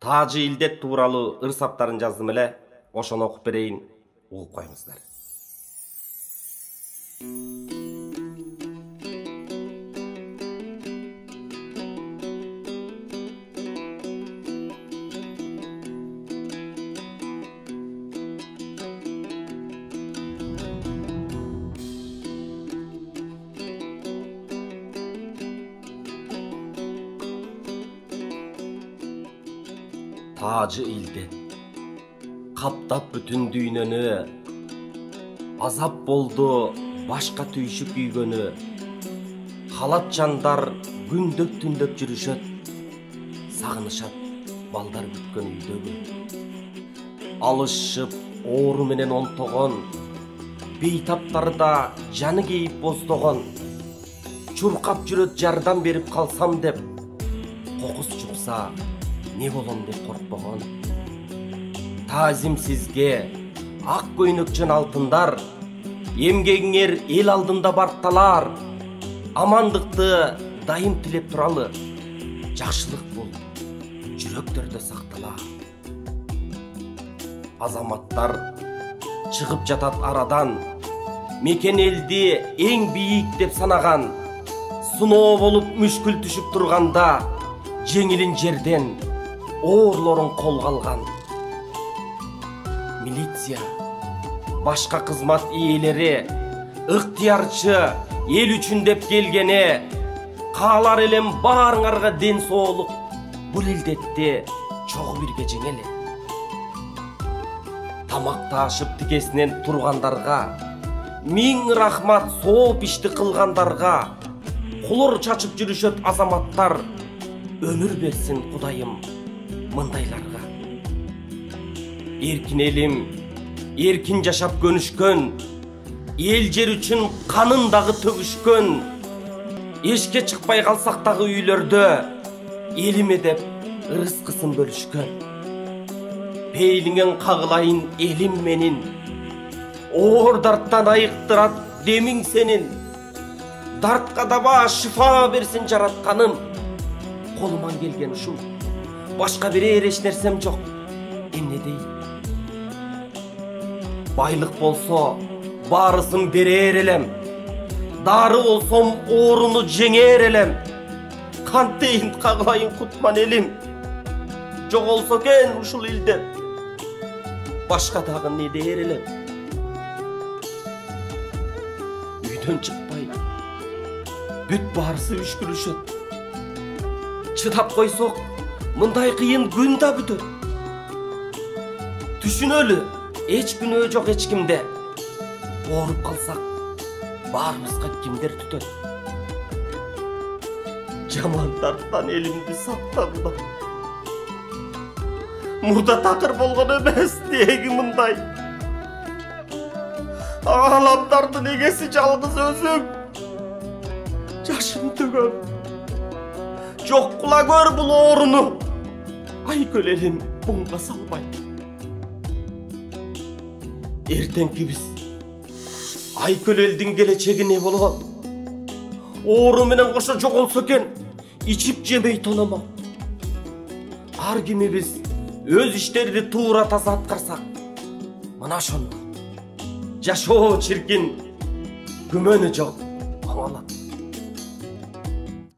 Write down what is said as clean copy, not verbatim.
Тажы Илдет тууралуу ырсаптарын жаздым эле, ошону окуп берейин, угуп коюңуздар. Тажы Илдет каптап бүтүн дүйнөнү, азап болду башка түйшүк күйгөнү. Халат жандар күндөп түндөп жүрүшөт, сагынышат балдар күткөн үйдөгү. Алышып оору менен онтогон, бейтаптарда жаны кейип боздогон. Чуркап жүрөт жардам берип калсам деп, кокус чукса не болом деп коркпогон. Таазим сизге, ак көйнөкчөн алтындар, эмгегиңер эл алдында баркталар. Амандыкты дайым тилеп туралы, жакшылык бул жүрөктөрдө сактала. Азаматтар чыгып жатат арадан, мекен элди эң бийик деп санаган. Сыноо болуп мүшкүл түшүп турганда, жеңилин жерден оорлорун колго алган. Милиция, башка кызмат ээлери, ыктыярчы эл үчүн деп келгене, каалар элем баарыңарга ден соолук, бул Илдетти чогуу бирге жеңели. Тамакташып тикесинен тургандарга, миң рахмат сооп ишти кылгандарга. Кулур чачып жүрүшөт азаматтар, өмүр берсин Кудайым мындайларга. Эркин элим, эркин жашап көнүшкөн, эл жер үчүн канын дагы төгүшкөн. Эшке чыкпай калсак дагы үйлөрдө, элиме деп ырыскысын бөлүшкөн. Пейлиңен кагылайын элим менин, оор дарттан айыктырат демиң сенин. Дартка даба шифа берсин жаратканым. Колуман келген ушул, башка берер эч нерсем жок. Эмне дейин? Байлык болсо баарысын берер элем. Дары болсом ооруну жеңер элем. Кантейин кагылайын кутман элим. Жоголсо экен ушул Илдет, башка дагы не дер элем? Үйдөн чыкпай бүт баарысы үшкүрүшөт. Чыдап койсок, мындай кыйын күн да бүтөт. Түшүнөлү, эч күнөө жок эч кимде. Ооруп калсак, баарыбызга кимдер түтөт? Жаман дарттан элимди сактагыла. Мурда такыр болгон эмес, деги мындай. Ааламдардын эгеси жалгыз өзүң. Жашым төгөм. Жок кыла көр бул ооруну. Айкөл элим буңга салбай. Эртеңки биз Айкөл элдин келечеги не болот? Оору менен кошо жоголсо экен, ичип жебей тономок. Ар кимибиз өз иштерди туура таза аткарсак, мына ошондо жашоо чиркин, күмөнү жок, оңолот.